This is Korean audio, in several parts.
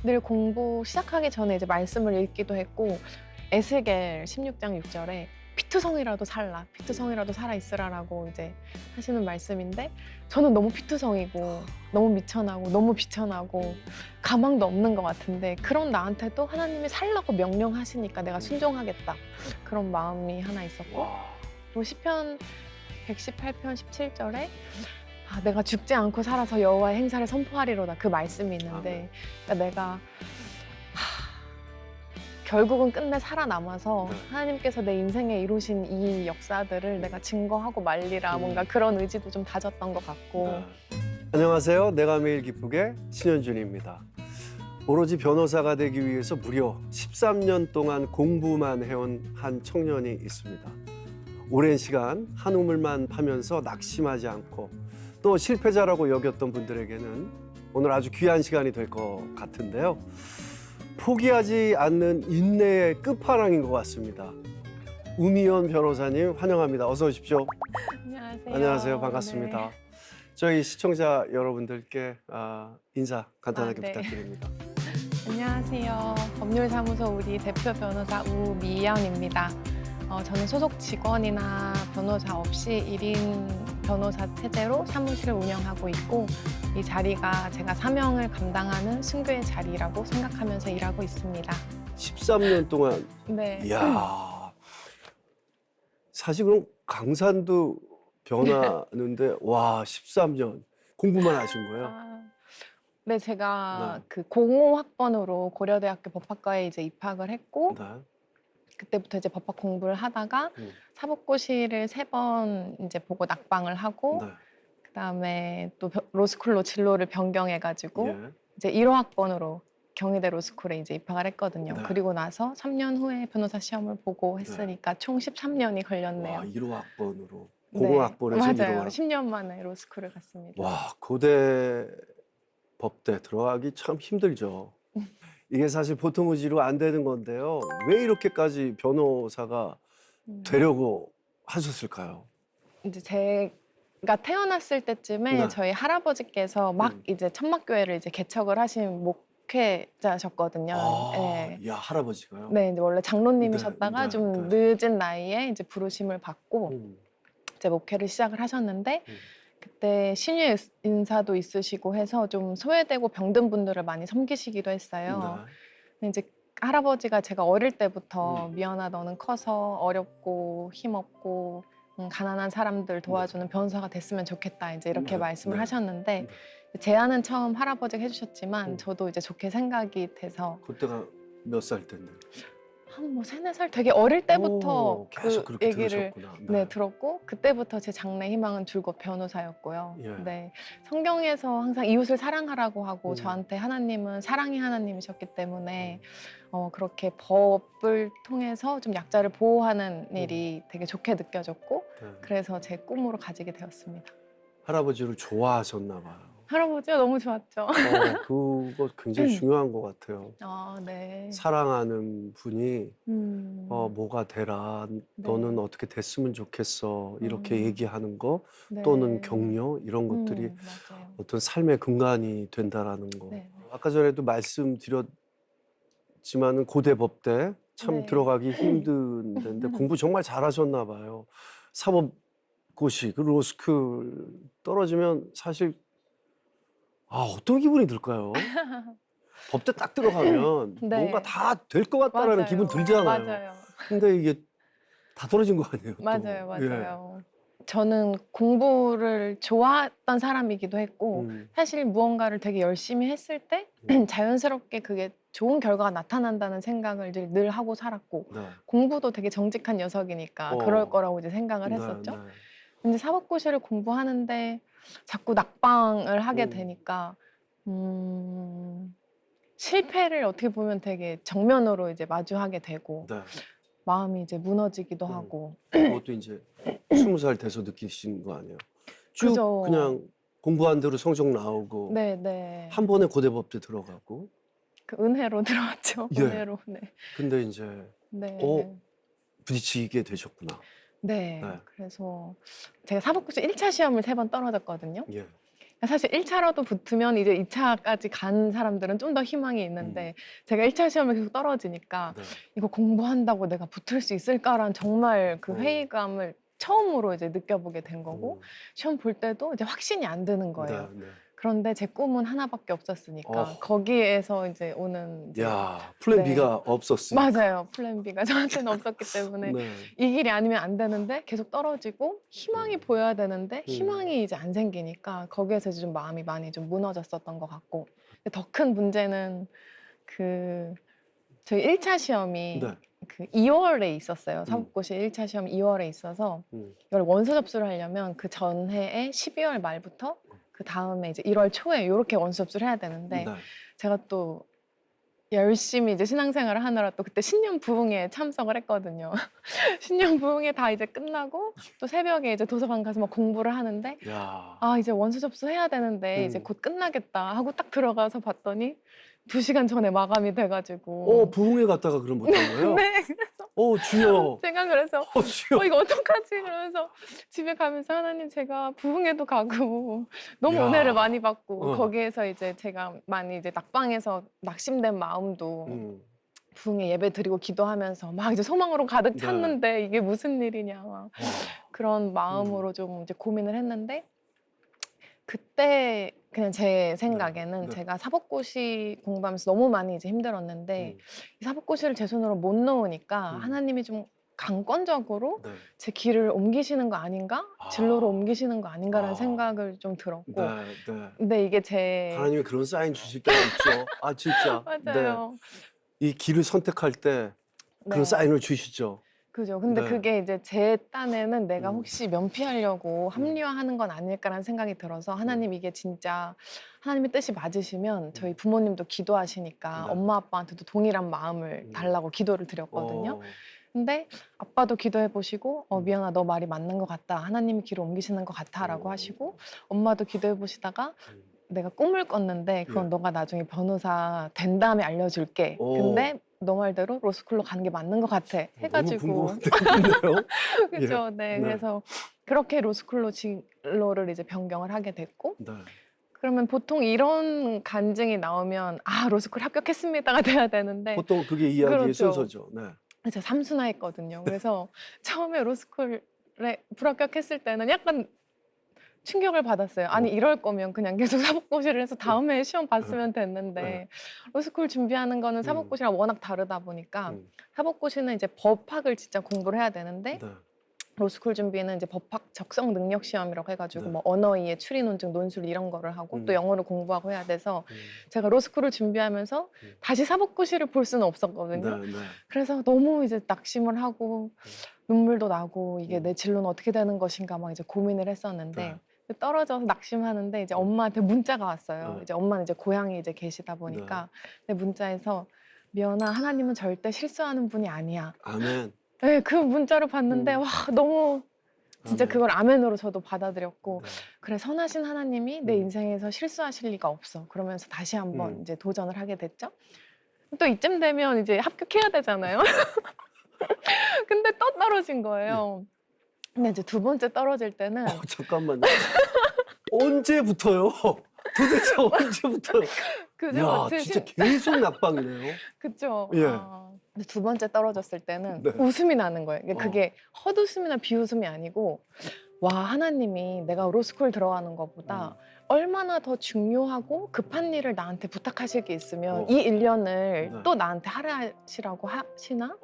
늘 공부 시작하기 전에 이제 말씀을 읽기도 했고 에스겔 16장 6절에 피투성이라도 살라, 피투성이라도 살아 있으라라고 이제 하시는 말씀인데 저는 너무 피투성이고 너무 미천하고 너무 비천하고 가망도 없는 것 같은데 그런 나한테도 하나님이 살라고 명령하시니까 내가 순종하겠다 그런 마음이 하나 있었고 와. 또 시편 118편 17절에 내가 죽지 않고 살아서 여호와의 행사를 선포하리로다 그 말씀이 있는데 그러니까 내가 결국은 끝내 살아남아서 네. 하나님께서 내 인생에 이루신 이 역사들을 내가 증거하고 말리라 뭔가 그런 의지도 좀 다졌던 것 같고 네. 안녕하세요. 내가 매일 기쁘게 신현준입니다. 오로지 변호사가 되기 위해서 무려 13년 동안 공부만 해온 한 청년이 있습니다. 오랜 시간 한 우물만 파면서 낙심하지 않고 또 실패자라고 여겼던 분들에게는 오늘 아주 귀한 시간이 될 것 같은데요. 포기하지 않는 인내의 끝판왕인 것 같습니다. 우미연 변호사님 환영합니다. 어서 오십시오. 안녕하세요. 안녕하세요. 반갑습니다. 네. 저희 시청자 여러분들께 인사 간단하게 네. 부탁드립니다. 안녕하세요. 법률사무소 우리 대표 변호사 우미연입니다. 저는 소속 직원이나 변호사 없이 1인 변호사 체제로 사무실을 운영하고 있고 이 자리가 제가 사명을 감당하는 순교의 자리라고 생각하면서 일하고 있습니다. 13년 동안 네. 이야 사실 그럼 강산도 변하는데 와 13년 공부만 하신 거예요? 네, 제가 네. 그 05학번으로 고려대학교 법학과에 이제 입학을 했고 네. 그때부터 이제 법학 공부를 하다가 음. 사법고시를 3번 이제 보고 낙방을 하고 네. 그다음에 또 로스쿨로 진로를 변경해가지고 예. 이제 1호학번으로 경희대 로스쿨에 이제 입학을 했거든요. 네. 그리고 나서 3년 후에 변호사 시험을 보고 했으니까 총 13년이 걸렸네요. 와 1호학번으로 네, 00학번에서 맞아요. 1호학. 10년 만에 로스쿨을 갔습니다. 와 고대 법대 들어가기 참 힘들죠. 이게 사실 보통 의지로 안 되는 건데요. 왜 이렇게까지 변호사가 되려고 하셨을까요? 이제 제가 태어났을 때쯤에 네. 저희 할아버지께서 막 이제 천막교회를 이제 개척을 하신 목회자셨거든요. 네. 야 할아버지가요? 네, 이제 원래 장로님이셨다가 네, 좀 네. 늦은 나이에 이제 부르심을 받고 음, 이제 목회를 시작을 하셨는데 음. 그때 신유 인사도 있으시고 해서 좀 소외되고 병든 분들을 많이 섬기시기도 했어요. 근데 이제 할아버지가 제가 어릴 때부터 미연아 너는 커서 어렵고 힘없고 가난한 사람들 도와주는 변호사가 됐으면 좋겠다 이제 이렇게 네, 말씀을 네. 하셨는데 제안은 처음 할아버지가 해주셨지만 음. 저도 이제 좋게 생각이 돼서 그때가 몇 살 때인데? 한 뭐 3~4살 되게 어릴 때부터 오, 계속 그 그렇게 얘기를 들으셨구나. 네, 들었고 그때부터 제 장래 희망은 줄곧 변호사였고요. 예. 네, 성경에서 항상 이웃을 사랑하라고 하고 음. 저한테 하나님은 사랑의 하나님이셨기 때문에 그렇게 법을 통해서 좀 약자를 보호하는 일이 되게 좋게 느껴졌고 네. 그래서 제 꿈으로 가지게 되었습니다. 할아버지를 좋아하셨나 봐요. 할아버지가 너무 좋았죠. 그거 굉장히 중요한 것 같아요. 네. 사랑하는 분이 뭐가 되라, 네. 너는 어떻게 됐으면 좋겠어 이렇게 얘기하는 거 네. 또는 격려 이런 것들이 맞아요. 어떤 삶의 근간이 된다라는 거. 네. 아까 전에도 말씀드렸지만은 고대 법대 참 네. 들어가기 힘든 데인데 공부 정말 잘하셨나 봐요. 사법고시 그 로스쿨 떨어지면 사실 어떤 기분이 들까요? 법대 딱 들어가면 네. 뭔가 다 될 것 같다라는 맞아요. 기분 들잖아요. 맞아요. 근데 이게 다 떨어진 거 아니에요? 또. 맞아요, 예. 맞아요. 저는 공부를 좋아했던 사람이기도 했고 사실 무언가를 되게 열심히 했을 때 자연스럽게 그게 좋은 결과가 나타난다는 생각을 늘 하고 살았고 네. 공부도 되게 정직한 녀석이니까 그럴 거라고 이제 생각을 했었죠. 네. 근데 사법고시를 공부하는데 자꾸 낙방을 하게 되니까 실패를 어떻게 보면 되게 정면으로 이제 마주하게 되고 네. 마음이 이제 무너지기도 하고 그것도 이제 20살 돼서 느끼신 거 아니에요? 쭉 그죠. 그냥 공부한 대로 성적 나오고 네. 한 번에 고대법대 들어가고 그 은혜로 들어왔죠. 예. 은혜로. 네. 근데 이제 네. 부딪히게 되셨구나. 네. 네. 그래서 제가 사법고시 1차 시험을 3번 떨어졌거든요. 예. 사실 1차라도 붙으면 이제 2차까지 간 사람들은 좀 더 희망이 있는데 제가 1차 시험에 계속 떨어지니까 네. 이거 공부한다고 내가 붙을 수 있을까라는 정말 그 어. 회의감을 처음으로 이제 느껴보게 된 거고 음. 시험 볼 때도 이제 확신이 안 드는 네, 거예요. 네. 그런데 제 꿈은 하나밖에 없었으니까 어. 거기에서 이제 오는 이제 야, 플랜 네. B가 없었으니까. 맞아요. 플랜 B가 저한테는 없었기 때문에 네. 이 길이 아니면 안 되는데 계속 떨어지고 희망이 보여야 되는데 희망이 이제 안 생기니까 거기에서 이제 좀 마음이 많이 좀 무너졌었던 것 같고 더 큰 문제는 그 저희 1차 시험이 네. 그 2월에 있었어요. 사법고시 1차 시험 2월에 있어서 이걸 원서 접수를 하려면 그 전해에 12월 말부터 그 다음에 이제 1월 초에 요렇게 원서 접수를 해야 되는데 네. 제가 또 열심히 이제 신앙생활을 하느라 또 그때 신년 부흥회에 참석을 했거든요. 신년 부흥회 다 이제 끝나고 또 새벽에 이제 도서관 가서 막 공부를 하는데 야. 아 이제 원서 접수해야 되는데 이제 곧 끝나겠다 하고 딱 들어가서 봤더니 2시간 전에 마감이 돼가지고 부흥회 갔다가 그럼 못한 거예요? 네 그래서 주여. 제가 그래서 주여. 이거 어떡하지 그러면서 집에 가면서 하나님 제가 부흥회도 가고 너무 야. 은혜를 많이 받고 어. 거기에서 이제 제가 많이 이제 낙방해서 낙심된 마음도 음. 부흥회 예배 드리고 기도하면서 막 이제 소망으로 가득 네. 찼는데 이게 무슨 일이냐 막 와. 그런 마음으로 좀 이제 고민을 했는데 그때 그냥 제 생각에는 네. 제가 사법고시 공부하면서 너무 많이 이제 힘들었는데 이 사법고시를 제 손으로 못 넣으니까 하나님이 좀 강권적으로 네. 제 길을 옮기시는 거 아닌가? 진로를 아. 옮기시는 거 아닌가라는 아. 생각을 좀 들었고 네, 네. 근데 이게 제 하나님이 그런 사인 주실 때가 있죠. 아, 진짜. 네. 맞아요. 이 길을 선택할 때 그런 네. 사인을 주시죠. 그죠. 근데 네. 그게 이제 제 딴에는 내가 음. 혹시 면피하려고 합리화하는 건 아닐까라는 생각이 들어서 하나님 이게 진짜 하나님의 뜻이 맞으시면 저희 부모님도 기도하시니까 네. 엄마 아빠한테도 동일한 마음을 달라고 기도를 드렸거든요. 어. 근데 아빠도 기도해 보시고 음. 미연아 너 말이 맞는 것 같다. 하나님이 길을 옮기시는 것 같아라고 하시고 엄마도 기도해 보시다가 내가 꿈을 꿨는데 그건 예. 너가 나중에 변호사 된 다음에 알려줄게. 근데 너 말대로 로스쿨로 가는 게 맞는 것 같아. 너무 해가지고 궁금한데요. 그죠. 예. 네. 네. 그래서 그렇게 로스쿨로 진로를 이제 변경을 하게 됐고 네. 그러면 보통 이런 간증이 나오면 아 로스쿨 합격했습니다가 돼야 되는데 보통 그게 이야기의 그렇죠. 순서죠. 네. 제가 삼순화했거든요. 그래서 처음에 로스쿨에 불합격했을 때는 약간 충격을 받았어요. 아니 이럴 거면 그냥 계속 사법고시를 해서 다음에 시험 봤으면 됐는데 로스쿨 준비하는 거는 사법고시랑 워낙 다르다 보니까 사법고시는 이제 법학을 진짜 공부를 해야 되는데 네. 로스쿨 준비는 이제 법학 적성 능력 시험이라고 해가지고 네. 뭐 언어이해 추리 논증 논술 이런 거를 하고 또 영어를 공부하고 해야 돼서 제가 로스쿨을 준비하면서 다시 사법고시를 볼 수는 없었거든요. 네. 네. 그래서 너무 이제 낙심을 하고 눈물도 나고 이게 내 진로는 어떻게 되는 것인가 막 이제 고민을 했었는데 떨어져서 낙심하는데 이제 엄마한테 문자가 왔어요. 이제 엄마는 이제 고향에 이제 계시다 보니까 근데 문자에서 미연아 하나님은 절대 실수하는 분이 아니야. 아멘. 네, 그 문자를 봤는데 와 너무 진짜 아멘. 그걸 아멘으로 저도 받아들였고 네. 그래 선하신 하나님이 내 인생에서 실수하실 리가 없어. 그러면서 다시 한번 이제 도전을 하게 됐죠. 또 이쯤 되면 이제 합격해야 되잖아요. 근데 또 떨어진 거예요. 근데 이제 두 번째 떨어질 때는 잠깐만요. 언제부터요? 도대체 언제부터? 그죠? 야, 제 진짜 신- 계속 낙방이네요. 그쵸? 예. 근데 두 번째 떨어졌을 때는 네. 웃음이 나는 거예요. 그게 헛웃음이나 비웃음이 아니고 와 하나님이 내가 로스쿨 들어가는 것보다 얼마나 더 중요하고 급한 일을 나한테 부탁하실 게 있으면 이 1년을 네. 또 나한테 하라시라고 하시나?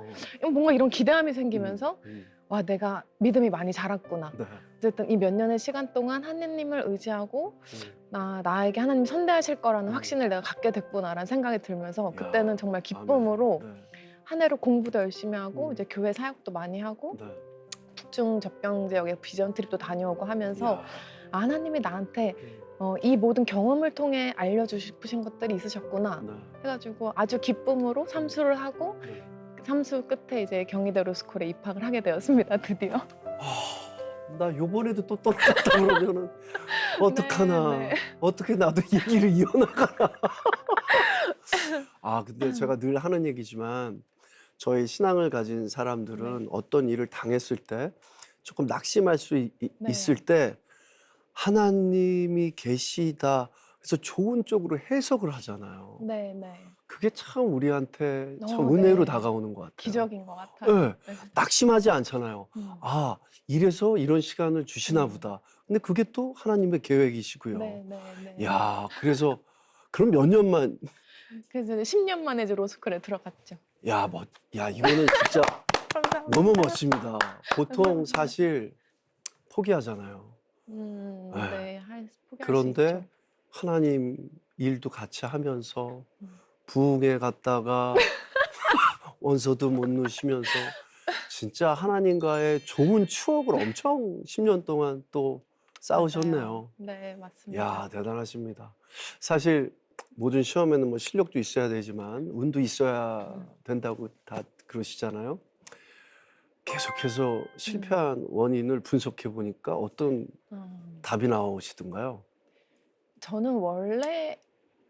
뭔가 이런 기대감이 생기면서 와 내가 믿음이 많이 자랐구나. 네. 어쨌든 이 몇 년의 시간 동안 하나님을 의지하고 나에게 하나님 선대하실 거라는 확신을 내가 갖게 됐구나라는 생각이 들면서 그때는 정말 기쁨으로 아멘. 네. 한 해로 공부도 열심히 하고 이제 교회 사역도 많이 하고 네. 북중 접경 지역에 비전 트립도 다녀오고 하면서 야. 아, 하나님이 나한테 이 모든 경험을 통해 알려주시신 것들이 있으셨구나 네. 해가지고 아주 기쁨으로 삼수를 하고 삼수 끝에 이제 경희대 로스쿨에 입학을 하게 되었습니다. 드디어. 나 요번에도 또 떨어졌다 그러면은 어떡하나. 네, 네. 어떻게 나도 이 길을 이어나가나. 근데 제가 늘 하는 얘기지만 저희 신앙을 가진 사람들은 어떤 일을 당했을 때 조금 낙심할 수 네. 있을 때 하나님이 계시다. 그래서 좋은 쪽으로 해석을 하잖아요. 네, 네. 그게 참 우리한테 참 어, 은혜로 네. 다가오는 것 같아요. 기적인 것 같아요. 네, 네. 낙심하지 않잖아요. 음. 아, 이래서 이런 시간을 주시나 음. 보다. 근데 그게 또 하나님의 계획이시고요. 네, 네, 네. 야, 그래서 그럼 몇 년만, 그래서 10년 만에 이제 로스쿨에 들어갔죠. 야, 야, 이거는 진짜 감사합니다. 너무 멋집니다. 보통 감사합니다. 사실 포기하잖아요. 네. 네, 포기할 수 그런데 있죠. 하나님 일도 같이 하면서 음. 부흥회 갔다가 원서도 못 넣으시면서 진짜 하나님과의 좋은 추억을 엄청 10년 동안 또 싸우셨네요. 맞아요. 네, 맞습니다. 야, 대단하십니다. 사실 모든 시험에는 뭐 실력도 있어야 되지만 운도 있어야 된다고 다 그러시잖아요. 계속해서 실패한 원인을 분석해 보니까 어떤 답이 나오시던가요? 저는 원래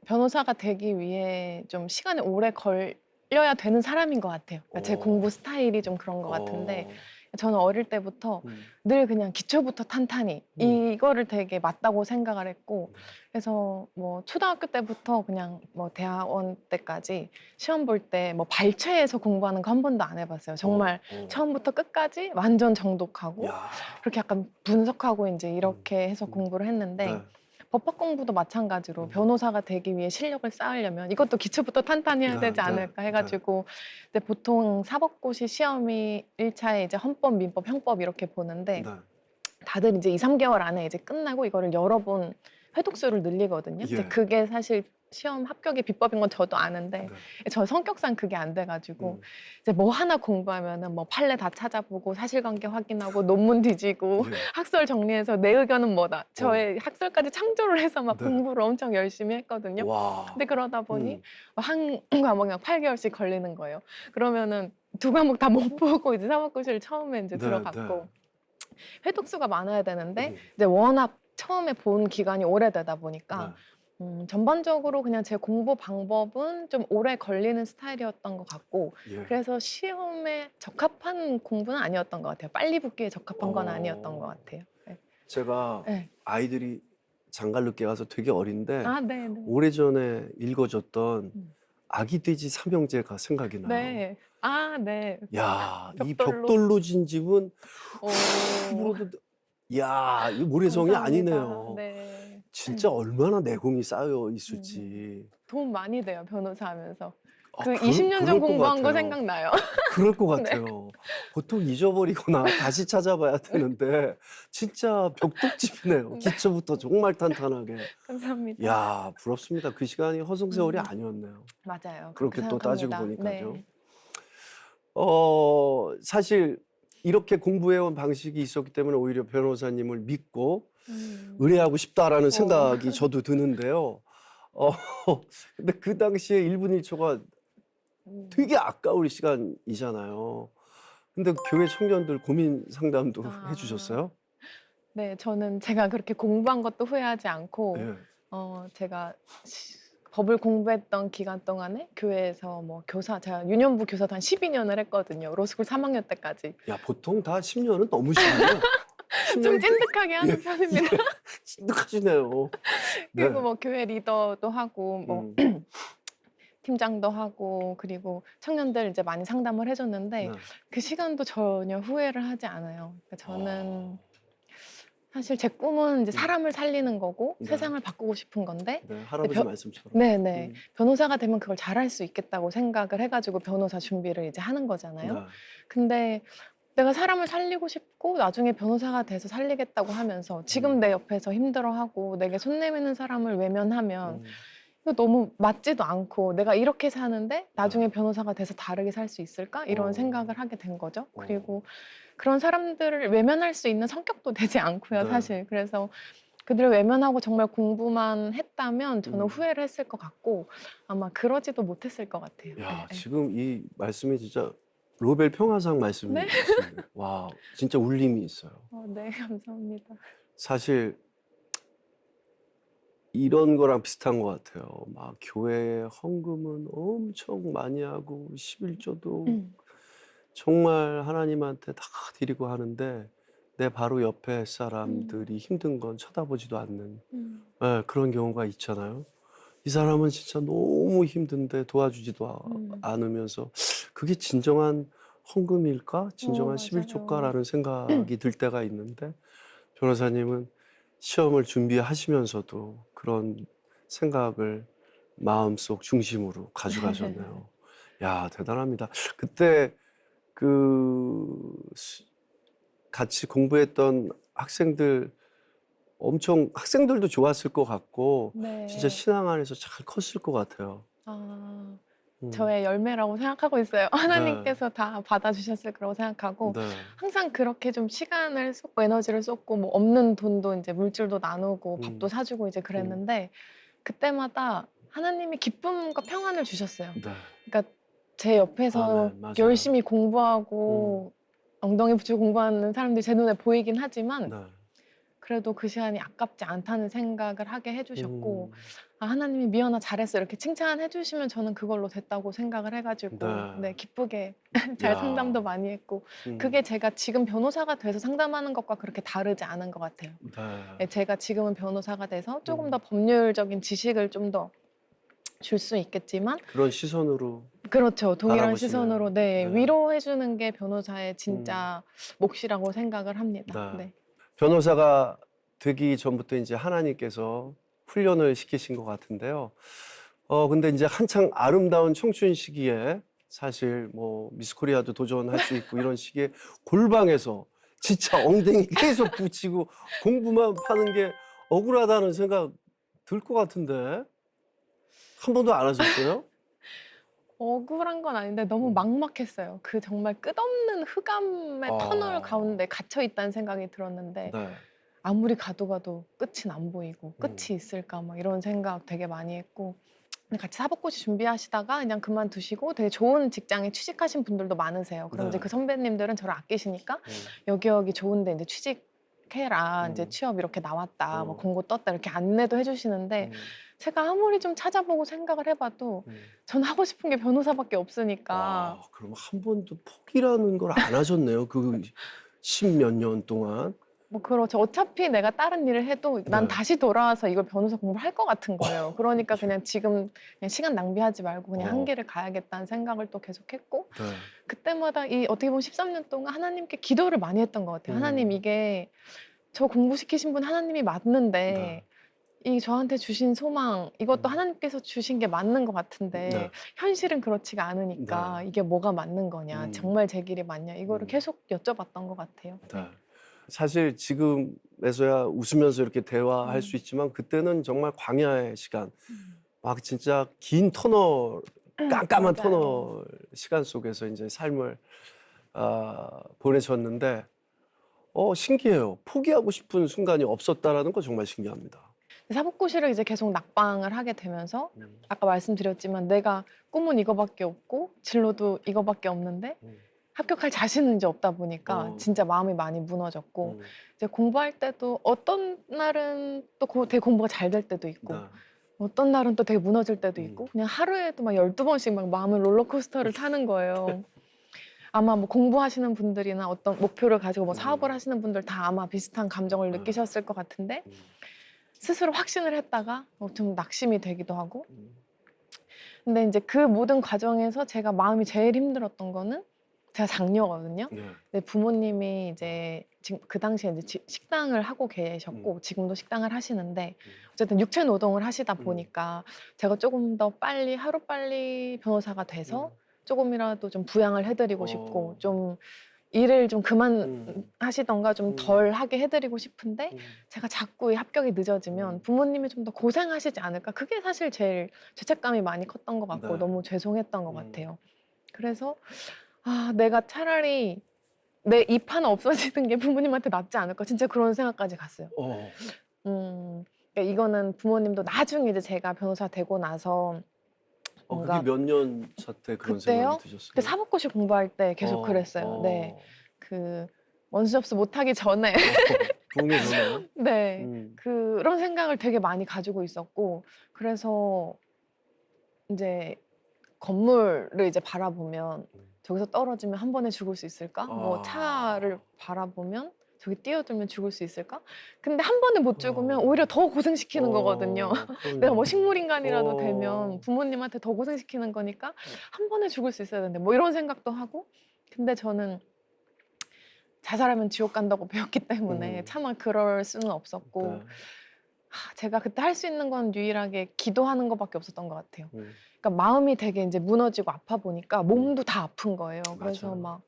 변호사가 되기 위해 좀 시간이 오래 걸려야 되는 사람인 것 같아요. 그러니까 제 어. 공부 스타일이 좀 그런 것 같은데 저는 어릴 때부터 음. 늘 그냥 기초부터 탄탄히 이거를 되게 맞다고 생각을 했고 그래서 뭐 초등학교 때부터 그냥 뭐 대학원 때까지 시험 볼 때 뭐 발췌해서 공부하는 거 한 번도 안 해봤어요. 정말 처음부터 끝까지 완전 정독하고 야. 그렇게 약간 분석하고 이제 이렇게 해서 공부를 했는데 네. 법학 공부도 마찬가지로 변호사가 되기 위해 실력을 쌓으려면 이것도 기초부터 탄탄히 해야 네, 되지 네, 않을까 네. 해가지고 근데 보통 사법고시 시험이 1차에 이제 헌법, 민법, 형법 이렇게 보는데 네. 다들 이제 2, 3개월 안에 이제 끝나고 이거를 여러 번 회독수를 늘리거든요. 이제 예. 그게 사실 시험 합격의 비법인 건 저도 아는데 네. 저 성격상 그게 안 돼가지고 음. 이제 뭐 하나 공부하면은 뭐 판례 다 찾아보고 사실관계 확인하고 논문 뒤지고 예. 학설 정리해서 내 의견은 뭐다. 저의 학설까지 창조를 해서 막 네. 공부를 엄청 열심히 했거든요. 와. 근데 그러다 보니 음. 한 과목에 막 8개월씩 걸리는 거예요. 그러면은 두 과목 다 못 보고 이제 사법고시를 처음에 이제 네, 들어갔고 회독수가 많아야 되는데 음. 이제 워낙 처음에 본 기간이 오래되다 보니까 네. 전반적으로 그냥 제 공부 방법은 좀 오래 걸리는 스타일이었던 것 같고 예. 그래서 시험에 적합한 공부는 아니었던 것 같아요. 빨리 붙기에 적합한 건 어. 아니었던 것 같아요. 네. 제가 네. 아이들이 장가늦게 가서 되게 어린데 아, 네, 네. 오래전에 읽어줬던 음. 아기 돼지 삼형제가 생각이 나요. 네. 아, 네. 야, 이 벽돌로. 벽돌로 진 집은 오. 물어도 야, 이 모래성이 감사합니다. 아니네요. 네. 진짜 얼마나 내공이 쌓여 있을지. 도움 많이 돼요, 변호사 하면서. 아, 그 20년 전 그럴 것 공부한 거 같아요. 생각나요. 그럴 것 네. 같아요. 보통 잊어버리거나 다시 찾아봐야 되는데 진짜 벽돌집이네요. 네. 기초부터 정말 탄탄하게. 감사합니다. 야, 부럽습니다. 그 시간이 허송세월이 음. 아니었네요. 맞아요. 그렇게 또 따지고 생각합니다. 보니까요. 네. 사실 이렇게 공부해온 방식이 있었기 때문에 오히려 변호사님을 믿고 음. 의뢰하고 싶다라는 생각이 저도 드는데요. 어, 근데 그 당시에 1분 1초가 되게 아까울 시간이잖아요. 근데 교회 청년들 고민 상담도 아. 해주셨어요? 네, 저는 제가 그렇게 공부한 것도 후회하지 않고 예. 제가 법을 공부했던 기간 동안에 교회에서 뭐 제가 유년부 교사도 한 12년을 했거든요. 로스쿨 3학년 때까지. 야, 보통 다 10년은 너무 심해요. 좀 10년 찐득하게 하는 예, 편입니다. 찐득하시네요. 네. 그리고 뭐 교회 리더도 하고 뭐 음, 팀장도 하고 그리고 청년들 이제 많이 상담을 해줬는데 네. 그 시간도 전혀 후회를 하지 않아요. 그러니까 저는 사실 제 꿈은 이제 사람을 살리는 거고 네. 세상을 바꾸고 싶은 건데 네, 할아버지 변- 말씀처럼. 네네 변호사가 되면 그걸 잘할 수 있겠다고 생각을 해가지고 변호사 준비를 이제 하는 거잖아요. 네. 근데 내가 사람을 살리고 싶고 나중에 변호사가 돼서 살리겠다고 하면서 지금 내 옆에서 힘들어하고 내게 손 내미는 사람을 외면하면 이거 너무 맞지도 않고 내가 이렇게 사는데 나중에 변호사가 돼서 다르게 살 수 있을까? 이런 생각을 하게 된 거죠. 그리고 그런 사람들을 외면할 수 있는 성격도 되지 않고요, 네. 사실. 그래서 그들을 외면하고 정말 공부만 했다면 저는 음. 후회를 했을 것 같고 아마 그러지도 못했을 것 같아요. 야, 네, 지금 이 말씀이 진짜 노벨 평화상 네. 말씀이십니다. 와, 진짜 울림이 있어요. 네, 감사합니다. 사실 이런 거랑 비슷한 것 같아요. 막 교회에 헌금은 엄청 많이 하고 11조도 정말 하나님한테 다 드리고 하는데 내 바로 옆에 사람들이 힘든 건 쳐다보지도 않는 예, 그런 경우가 있잖아요. 이 사람은 진짜 너무 힘든데 도와주지도 않으면서 그게 진정한 헌금일까? 진정한 맞아요. 11조일까라는 생각이 들 때가 있는데 변호사님은 시험을 준비하시면서도 그런 생각을 마음속 중심으로 가져가셨네요. 야, 대단합니다. 그때 그 같이 공부했던 학생들 엄청 학생들도 좋았을 것 같고 진짜 네. 신앙 안에서 잘 컸을 것 같아요. 아. 음. 저의 열매라고 생각하고 있어요. 네. 하나님께서 다 받아주셨을 거라고 생각하고 네. 항상 그렇게 좀 시간을 쏟고 에너지를 쏟고 뭐 없는 돈도 인제 물질도 나누고 밥도 음. 사주고 이제 음. 그랬는데 그때마다 하나님이 기쁨과 평안을 주셨어요. 네. 그러니까 제 옆에서 아멘. 맞아요. 열심히 음. 공부하고 엉덩이 붙이고 공부하는 사람들이 제 눈에 보이긴 하지만 네. 그래도 그 시간이 아깝지 않다는 생각을 하게 해 주셨고 음. '아 하나님이 미연아 잘했어.' 이렇게 칭찬해 주시면 저는 그걸로 됐다고 생각을 해 가지고 네. 네 기쁘게 잘 상담도 야. 많이 했고 음. 그게 제가 지금 변호사가 돼서 상담하는 것과 그렇게 다르지 않은 것 같아요. 네. 예 제가 지금은 변호사가 돼서 쪼금 더 음. 법률적인 지식을 좀 더 줄 수 있겠지만 그런 시선으로 그렇죠. 동일한 시선으로 바라보시네요. 네 네. 위로해 주는 게 변호사의 음. 진짜 몫이라고 생각을 합니다. 네. 네. 변호사가 되기 전부터 인제 하나님께서 훈련을 시키신 것 같은데요. 근데 인제 한창 아름다운 청춘 시기에 사실 뭐 미스 코리아도 도전할 수 있고 이런 시기에 골방에서 진짜 엉덩이 계속 붙이고 공부만 하는 게 억울하다는 생각 들 것 같은데 한 번도 안 하셨어요? 억울한 건 아닌데 너무 음. 막막했어요. 그 정말 끝없는 흑암의 터널 아. 가운데 갇혀 있다는 생각이 들었는데 네. 아무리 가도 가도 끝은 안 보이고 음. '끝이 있을까?' 막 이런 생각 되게 많이 했고 근데 같이 사법고시 준비하시다가 그냥 그만두시고 되게 좋은 직장에 취직하신 분들도 많으세요. 그럼 이제 네. 그 선배님들은 저를 아끼시니까 음. "여기, 여기 좋은 데 인제 취직해라. 인제 음. 취업 이렇게 나왔다. 뭐 어. 공고 떴다." 이렇게 안내도 해 주시는데 음. 제가 아무리 좀 찾아보고 생각을 해 봐도 음. 저는 하고 싶은 게 변호사밖에 없으니까 와, 그럼 한 번도 포기라는 걸 안 하셨네요. 그 십몇 년 동안. 뭐 그렇죠. 어차피 내가 다른 일을 해도 난 네. 다시 돌아와서 이걸 변호사 공부를 할 것 같은 거예요. 그러니까 예. 그냥 지금 그냥 시간 낭비하지 말고 그냥 한 어. 길을 가야겠다는 생각을 또 계속했고 네. 그때마다 이 어떻게 보면 13년 동안 하나님께 기도를 많이 했던 것 같아요. 하나님 음. 이게 저 공부시키신 분 하나님이 네. 맞는데 이 저한테 주신 소망 이것도 음. 하나님께서 주신 게 맞는 것 네. 같은데 현실은 그렇지가 네. 않으니까 이게 뭐가 맞는 거냐 음. 정말 제 길이 맞냐 이거를 음. 계속 여쭤봤던 것 같아요. 네. 네. 사실 지금에서야 웃으면서 이렇게 대화할 수 음. 있지만 그때는 정말 광야의 시간, 음. 막 진짜 긴 터널, 깜깜한 맞아요. 터널 시간 속에서 인제 삶을 보내셨는데 신기해요. 포기하고 싶은 순간이 없었다라는 거 정말 신기합니다. 사법고시를 이제 계속 낙방을 하게 되면서 음. 아까 말씀드렸지만 내가 꿈은 이거밖에 없고 진로도 이거밖에 없는데 음. 합격할 자신은 이제 없다 보니까 어. 진짜 마음이 많이 무너졌고 음. 이제 공부할 때도 어떤 날은 또 되게 공부가 잘 될 때도 있고 네. 어떤 날은 또 되게 무너질 때도 음. 있고 그냥 하루에도 막 12번씩 막 마음을 롤러코스터를 타는 거예요. 아마 뭐 공부하시는 분들이나 어떤 목표를 가지고 뭐 사업을 음. 하시는 분들 다 아마 비슷한 감정을 네. 느끼셨을 것 같은데 음. 스스로 확신을 했다가 좀 낙심이 되기도 하고 음. 근데 인제 그 모든 과정에서 제가 마음이 제일 힘들었던 거는 제가 장녀거든요. 네. 근데 부모님이 이제 지금 그 당시에 인제 식당을 하고 음. 계셨고 지금도 식당을 하시는데 음. 어쨌든 육체 노동을 하시다 음. 보니까 제가 쪼금 더 빨리 하루빨리 변호사가 돼서 음. 쪼금이라도 좀 부양을 해 드리고 싶고 어. 좀 일을 좀 음. 하시든가 좀 음. 덜 하게 해 드리고 싶은데 음. 제가 자꾸 이 합격이 늦어지면 음. 부모님이 좀 더 고생하시지 않을까 그게 사실 제일 죄책감이 많이 컸던 것 같고 네. 너무 죄송했던 것 음. 같아요. 그래서 '아 내가 차라리 내 입 하나 없어지는 게 부모님한테 낫지 않을까.' 진짜 그런 생각까지 갔어요. 어. 그러니까 이거는 부모님도 나중에 이제 제가 변호사 되고 나서 그게 뭔가 몇 년 차 때 그런 생각이 그때요? 그때 드셨어요? 사법고시 공부할 때 계속 어. 그랬어요. 네. 어. 그 원수 접수 못하기 전에 부흥의 전에. 네. 음. 그런 생각을 되게 많이 가지고 있었고 그래서 인제 건물을 이제 바라보면 음. '저기서 떨어지면 한 번에 죽을 수 있을까?' 뭐 아. 차를 바라보면 저기 뛰어들면 죽을 수 있을까? 근데 한 번에 못 죽으면 오히려 더 고생시키는 거거든요. 내가 뭐 식물인간이라도 되면 부모님한테 더 고생시키는 거니까 한 번에 죽을 수 있어야 되는데 뭐 이런 생각도 하고. 근데 저는 자살하면 지옥 간다고 배웠기 때문에 차마 그럴 수는 없었고 네. 제가 그때 할 수 있는 건 유일하게 기도하는 것밖에 없었던 것 같아요. 음, 그러니까 마음이 되게 이제 무너지고 아파 보니까 몸도 다 아픈 거예요. 그래서 맞아요. 막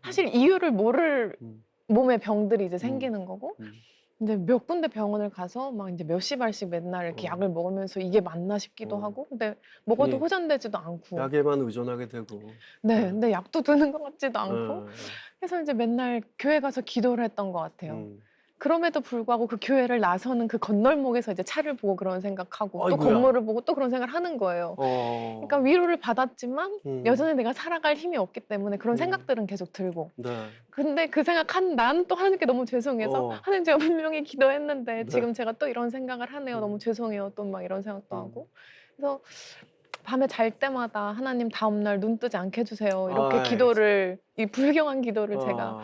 사실 이유를 모를 음, 몸에 병들이 이제 음, 생기는 거고 음. 근데 몇 군데 병원을 가서 막 이제 몇십 알씩 맨날 이렇게 어. 약을 먹으면서 이게 맞나 싶기도 어. 하고 근데 먹어도 괜히 호전되지도 않고 약에만 의존하게 되고. 네, 네. 근데 약도 드는 것 같지도 예, 않고 예. 그래서 이제 맨날 교회 가서 기도를 했던 것 같아요. 음. 그럼에도 불구하고 그 교회를 나서는 그 건널목에서 이제 차를 보고 그런 생각하고 또 아이고야. 건물을 보고 또 그런 생각을 하는 거예요. 그러니까 어. 위로를 받았지만 음. 여전히 내가 살아갈 힘이 없기 때문에 그런 음. 생각들은 계속 들고 네. 근데 그 생각한 나는 또 하나님께 너무 죄송해서 어. 하나님 제가 분명히 기도했는데 네. 지금 제가 또 이런 생각을 하네요. 너무 음. 죄송해요. 또 막 이런 생각도 음. 하고 그래서 밤에 잘 때마다 하나님 다음날 눈 뜨지 않게 해주세요. 이렇게 아이 참. 기도를 이 불경한 기도를 제가 아.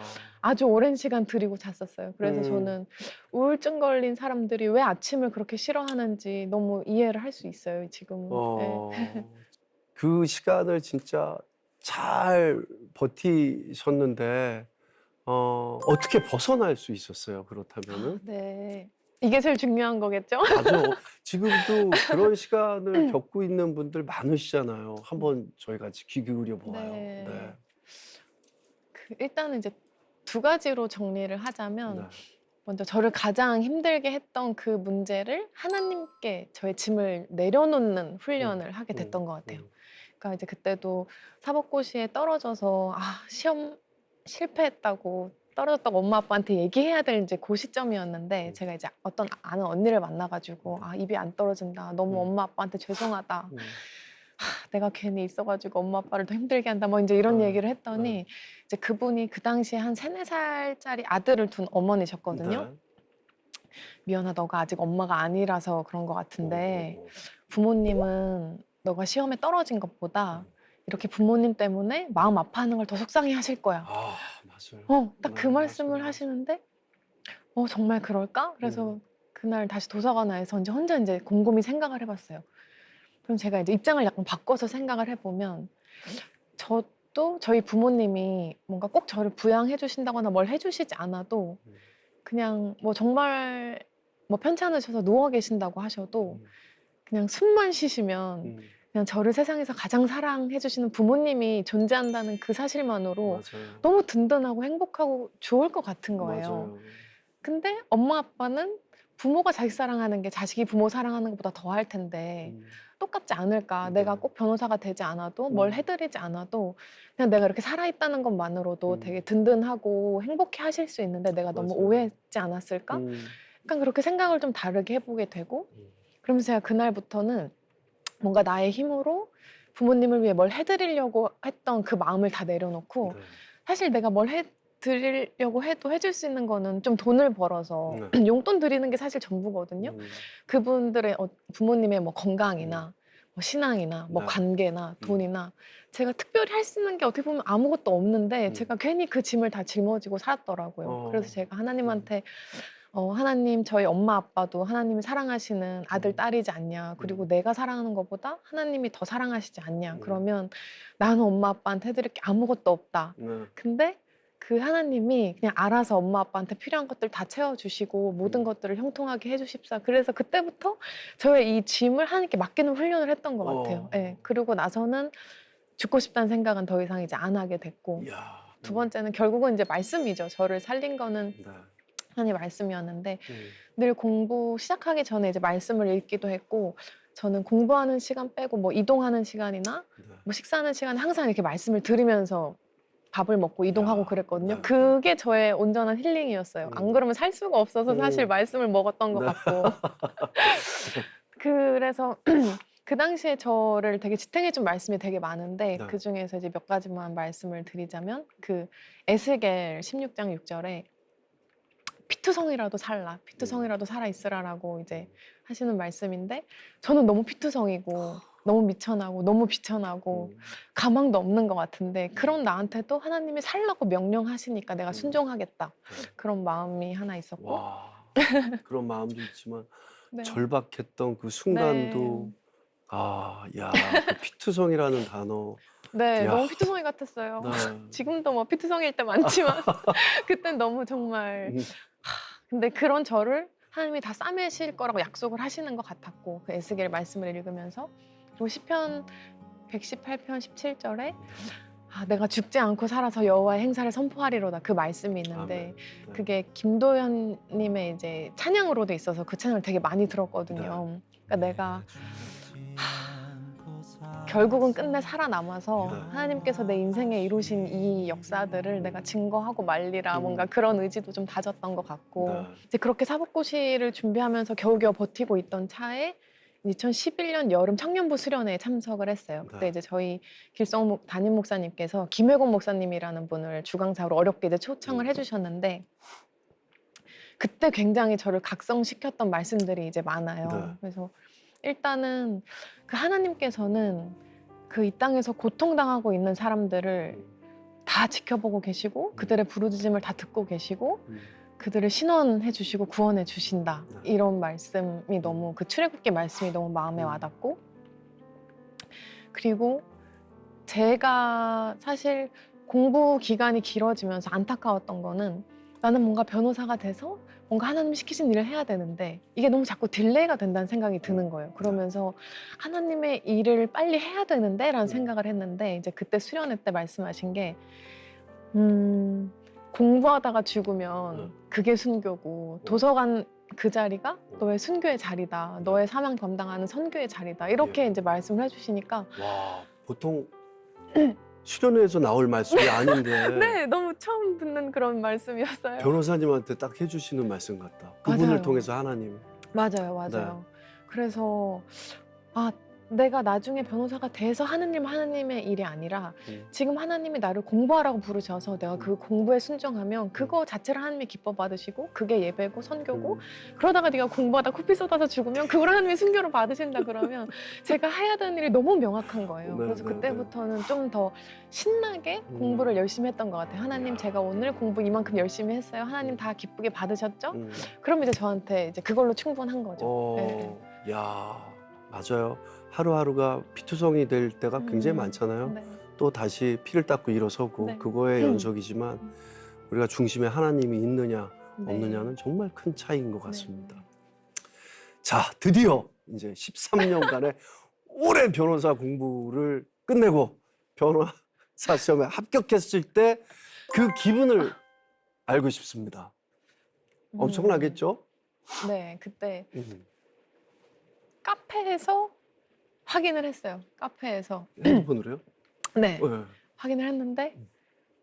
아주 오랜 시간 드리고 잤었어요. 그래서 음. 저는 우울증 걸린 사람들이 왜 아침을 그렇게 싫어하는지 너무 이해를 할 수 있어요, 지금은. 예. 어. 그 시간을 진짜 잘 버티셨는데 어떻게 벗어날 수 있었어요, 그렇다면은? 네. 이게 제일 중요한 거겠죠? 맞아. 지금도 그런 시간을 겪고 있는 분들 많으시잖아요. 한번 저희 같이 귀 기울여 보아요. 네. 네. 일단은 이제 두 가지로 정리를 네. 하자면 먼저 저를 가장 힘들게 했던 그 문제를 하나님께 저의 짐을 내려놓는 음. 훈련을 하게 음. 됐던 것 같아요. 음. 그러니까 이제 그때도 사법고시에 떨어져서 시험 실패했다고 떨어졌다고 엄마 아빠한테 얘기해야 될 이제 그 시점이었는데 제가 이제 어떤 아는 언니를 만나가지고 입이 안 떨어진다. 너무 음. 엄마 아빠한테 죄송하다. 음. 내가 괜히 있어가지고 엄마 아빠를 더 힘들게 한다. 뭐 이제 이런 아. 얘기를 네. 했더니 이제 그분이 그 당시에 한 3~4살짜리 아들을 둔 어머니셨거든요. 네. 미연아, 너가 아직 엄마가 아니라서 그런 것 오, 같은데 오, 오. 부모님은 너가 시험에 떨어진 것보다 이렇게 부모님 때문에 마음 아파하는 걸 더 속상해 하실 거야. 아, 맞아요. 딱 네, 그 맞아요, 말씀을 맞아요. 하시는데 정말 그럴까? 음. 그래서 그날 다시 도서관에서 이제 혼자 이제 곰곰이 생각을 해봤어요. 그럼 제가 이제 입장을 약간 바꿔서 생각을 해보면 저도 저희 부모님이 뭔가 꼭 저를 부양해 주신다거나 뭘 해주시지 않아도 음. 그냥 뭐 정말 뭐 편찮으셔서 누워 계신다고 하셔도 음. 그냥 숨만 쉬시면 음. 그냥 저를 세상에서 가장 사랑해 주시는 부모님이 존재한다는 그 사실만으로 맞아요. 너무 든든하고 행복하고 좋을 것 같은 거예요. 맞아요. 근데 엄마 아빠는 부모가 자식 사랑하는 게 자식이 부모 사랑하는 것보다 더 할 텐데 음. 똑같지 않을까? 네. 내가 꼭 변호사가 되지 않아도 뭘 해드리지 않아도 그냥 내가 이렇게 살아있다는 것만으로도 되게 든든하고 행복해 하실 수 있는데 내가 너무 맞아요. 오해했지 않았을까? 음. 약간 그렇게 생각을 좀 다르게 해보게 되고 음. 그러면서 제가 그날부터는 뭔가 나의 힘으로 부모님을 위해 뭘 해드리려고 했던 그 마음을 다 내려놓고 네. 사실 내가 뭘 해드리려고 해도 해줄 수 있는 거는 좀 돈을 벌어서 네. 용돈 드리는 게 사실 전부거든요. 음. 그분들의 부모님의 뭐 건강이나 뭐 신앙이나 뭐 네. 관계나 돈이나 제가 특별히 할 수 있는 게 어떻게 보면 아무것도 없는데 음. 제가 괜히 그 짐을 다 짊어지고 살았더라고요. 그래서 제가 음. 하나님한테 하나님 저희 엄마 아빠도 하나님이 사랑하시는 아들 음. 딸이지 않냐. 그리고 내가 사랑하는 것보다 하나님이 더 사랑하시지 않냐. 음. 그러면 나는 엄마 아빠한테 해드릴 게 아무것도 없다. 네. 근데 그 하나님이 그냥 알아서 엄마 아빠한테 필요한 것들 다 채워주시고 모든 것들을 형통하게 해주십사. 그래서 그때부터 저의 이 짐을 하나님께 맡기는 훈련을 했던 것 같아요. 예. 그리고 나서는 죽고 싶다는 생각은 더 이상 이제 안 하게 됐고 이야. 두 번째는 결국은 이제 말씀이죠. 저를 살린 거는 네. 하나님 말씀이었는데 음. 늘 공부 시작하기 전에 이제 말씀을 읽기도 했고 저는 공부하는 시간 빼고 뭐 이동하는 시간이나 네. 뭐 식사하는 시간에 항상 이렇게 말씀을 들으면서 밥을 먹고 이동하고 야. 그랬거든요. 네. 그게 저의 온전한 힐링이었어요. 안 그러면 살 수가 없어서 사실 음. 말씀을 먹었던 것 네. 같고. 그래서 그 당시에 저를 되게 지탱해 준 말씀이 되게 많은데 네. 그중에서 이제 몇 가지만 말씀을 드리자면 그 에스겔 16장 6절에 피투성이라도 살라, 피투성이라도 살아 있으라라고 이제 하시는 말씀인데 저는 너무 피투성이고 너무 미천하고 너무 비천하고 가망도 없는 것 같은데 그런 나한테도 하나님이 살라고 명령하시니까 내가 순종하겠다. 그런 마음이 하나 있었고 와, 그런 마음도 있지만 네. 절박했던 그 네. 순간도 야, 그 피투성이라는 단어. 네, 야, 너무 피투성이 같았어요. 네. 지금도 뭐 피투성일 때 많지만 그땐 너무 정말 근데 그런 저를 하나님이 다 싸매실 거라고 약속을 하시는 것 같았고 그 에스겔 말씀을 읽으면서 그리고 시편 118편 17절에 내가 죽지 않고 살아서 여호와의 행사를 선포하리로다 그 말씀이 있는데 아멘. 네. 그게 김도현님의 이제 찬양으로도 있어서 그 찬양을 되게 많이 들었거든요. 그러니까 내가 결국은 끝내 살아남아서 네. 하나님께서 내 인생에 이루신 이 역사들을 내가 증거하고 말리라 뭔가 그런 의지도 좀 다졌던 것 같고 네. 이제 그렇게 사법고시를 준비하면서 겨우겨우 버티고 있던 차에 2011년 여름 청년부 수련회에 참석을 했어요. 그때 네. 이제 저희 길성 담임 목사님께서 김혜곤 목사님이라는 분을 주강사로 어렵게 이제 초청을 해주셨는데 그때 굉장히 저를 각성시켰던 말씀들이 이제 많아요. 네. 그래서 일단은 그 하나님께서는 그 이 땅에서 고통당하고 있는 사람들을 다 지켜보고 계시고 그들의 부르짖음을 다 듣고 계시고 그들을 신원해 주시고 구원해 주신다. 이런 말씀이 너무 그 출애굽기 말씀이 너무 마음에 와닿고 그리고 제가 사실 공부 기간이 길어지면서 안타까웠던 거는 나는 뭔가 변호사가 돼서 뭔가 하나님 시키신 일을 해야 되는데 이게 너무 자꾸 딜레이가 된다는 생각이 드는 거예요. 그러면서 하나님의 일을 빨리 해야 되는데 라는 생각을 했는데 이제 그때 수련회 때 말씀하신 게 공부하다가 죽으면 그게 순교고 도서관 그 자리가 너의 순교의 자리다. 너의 사명 감당하는 선교의 자리다. 이렇게 이제 말씀을 해주시니까 와, 보통 수련회에서 나올 말씀이 아닌데 네, 너무 처음 듣는 그런 말씀이었어요. 변호사님한테 딱 해주시는 말씀 같다. 그분을 맞아요. 통해서 하나님. 맞아요. 그래서 내가 나중에 변호사가 돼서 하느님의 일이 아니라 지금 하나님이 나를 공부하라고 부르셔서 내가 그 공부에 순종하면 그거 자체를 하나님이 기뻐 받으시고 그게 예배고 선교고 그러다가 네가 공부하다 코피 쏟아서 죽으면 그걸 하나님이 순교로 받으신다 그러면 제가 해야 되는 일이 너무 명확한 거예요. 그래서 그때부터는 좀 더 신나게 공부를 열심히 했던 것 같아요. 하나님 제가 오늘 공부 이만큼 열심히 했어요. 하나님 다 기쁘게 받으셨죠? 그럼 이제 저한테 이제 그걸로 충분한 거죠. 네. 야, 맞아요. 하루하루가 피투성이 될 때가 굉장히 많잖아요. 네. 또 다시 피를 닦고 일어서고 네. 그거의 연속이지만 우리가 중심에 하나님이 있느냐 네. 없느냐는 정말 큰 차이인 것 같습니다. 자, 드디어 이제 13년간의 오랜 변호사 공부를 끝내고 변호사 시험에 합격했을 때 그 기분을 알고 싶습니다. 엄청나겠죠? 네, 그때 카페에서 확인을 했어요. 카페에서. 핸드폰으로요? 네. 네. 확인을 했는데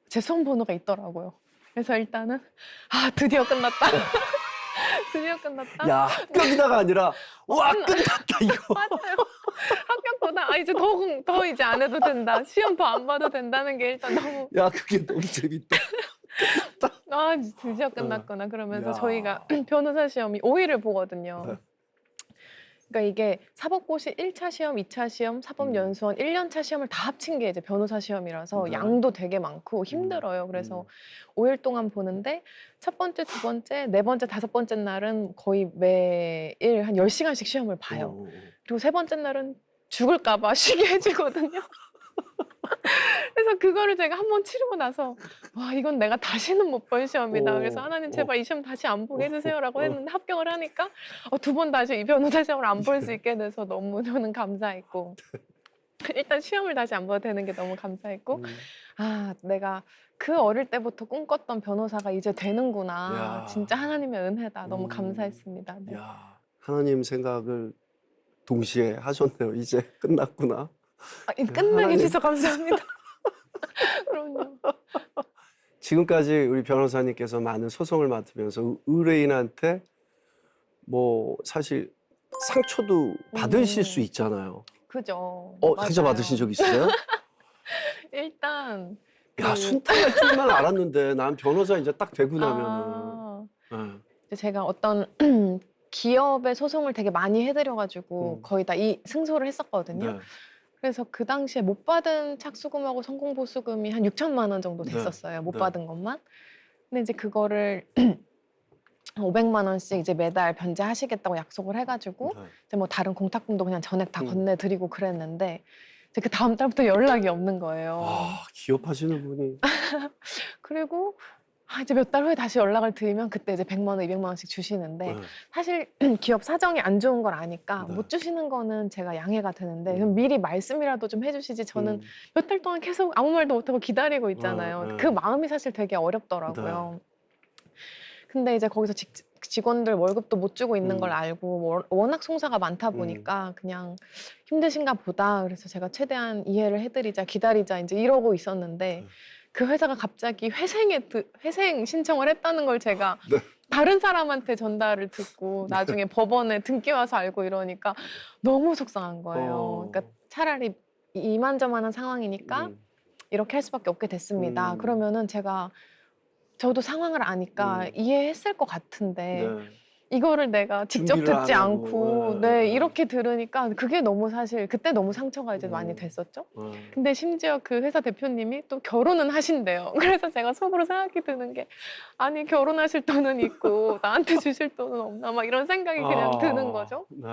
제 수험번호가 있더라고요. 그래서 일단은 드디어 끝났다. 드디어 끝났다. 야, 합격이다가 아니라 와, 끝났다 이거. 맞아요. 합격보다 이제 더 이제 안 해도 된다. 시험 더 안 봐도 된다는 게 일단 너무 야, 그게 너무 재밌다. 드디어 끝났구나. 그러면서 야. 저희가 변호사 시험이 5일을 보거든요. 네. 그러니까 이게 사법고시 1차 시험, 2차 시험, 사법연수원 1년차 시험을 다 합친 게 이제 변호사 시험이라서 네. 양도 되게 많고 힘들어요. 그래서 5일 동안 보는데 첫 번째, 두 번째, 네 번째, 다섯 번째 날은 거의 매일 한 10시간씩 시험을 봐요. 그리고 세 번째 날은 죽을까 봐 쉬게 해주거든요. 그래서 그거를 제가 한 번 치르고 나서 와 이건 내가 다시는 못 볼 시험이다. 그래서 하나님 제발 이 시험 다시 안 보게 해주세요라고 했는데 합격을 하니까 두 번 다시 이 변호사 시험을 안 볼 수 있게 돼서 너무 저는 감사했고 일단 시험을 다시 안 봐도 되는 게 너무 감사했고 내가 그 어릴 때부터 꿈꿨던 변호사가 이제 되는구나. 야. 진짜 하나님의 은혜다. 너무 감사했습니다. 네. 야, 하나님 생각을 동시에 하셨네요. 이제 끝났구나. 끝나게 하나님. 해주셔서 감사합니다. 그럼요. 지금까지 우리 변호사님께서 많은 소송을 맡으면서 의뢰인한테 뭐 사실 상처도 받으실 수 있잖아요. 그죠. 상처 맞아요. 받으신 적 있어요? 일단 야, 순탄할 줄만 알았는데 난 변호사 이제 딱 되고 나면은. 네. 이제 제가 어떤 기업의 소송을 되게 많이 해드려가지고 거의 다 승소를 했었거든요. 네. 그래서 그 당시에 못 받은 착수금하고 성공보수금이 한 6천만 원 정도 네. 됐었어요. 못 네. 받은 것만. 근데 이제 그거를 500만 원씩 이제 매달 변제하시겠다고 약속을 해가지고 네. 이제 뭐 다른 공탁금도 그냥 전액 다 음. 건네드리고 그랬는데 이제 그 다음 달부터 연락이 없는 거예요. 아, 기업하시는 분이. 그리고 이제 몇 달 후에 다시 연락을 드리면 그때 이제 100만 원, 200만 원씩 주시는데 네. 사실 기업 사정이 안 좋은 걸 아니까 네. 못 주시는 거는 제가 양해가 되는데 음. 그럼 미리 말씀이라도 좀 해주시지 저는 몇 달 동안 계속 아무 말도 못하고 기다리고 있잖아요. 네. 그 마음이 사실 되게 어렵더라고요. 근데 이제 거기서 직원들 월급도 못 주고 있는 걸 알고 워낙 송사가 많다 보니까 그냥 힘드신가 보다. 그래서 제가 최대한 이해를 해드리자, 기다리자 이제 이러고 있었는데 그 회사가 갑자기 회생 신청을 했다는 걸 제가 네. 다른 사람한테 전달을 듣고 나중에 법원에 등기 와서 알고 이러니까 너무 속상한 거예요. 그러니까 차라리 이만저만한 상황이니까 이렇게 할 수밖에 없게 됐습니다. 그러면은 저도 상황을 아니까 이해했을 것 같은데 네. 이거를 내가 직접 준비를 듣지 안 하고. 않고 네. 이렇게 들으니까 그게 너무 사실 그때 너무 상처가 이제 많이 됐었죠. 근데 심지어 그 회사 대표님이 또 결혼은 하신대요. 그래서 제가 속으로 생각이 드는 게 아니 결혼하실 돈은 있고 나한테 주실 돈은 없나 막 이런 생각이 그냥 드는 거죠. 네.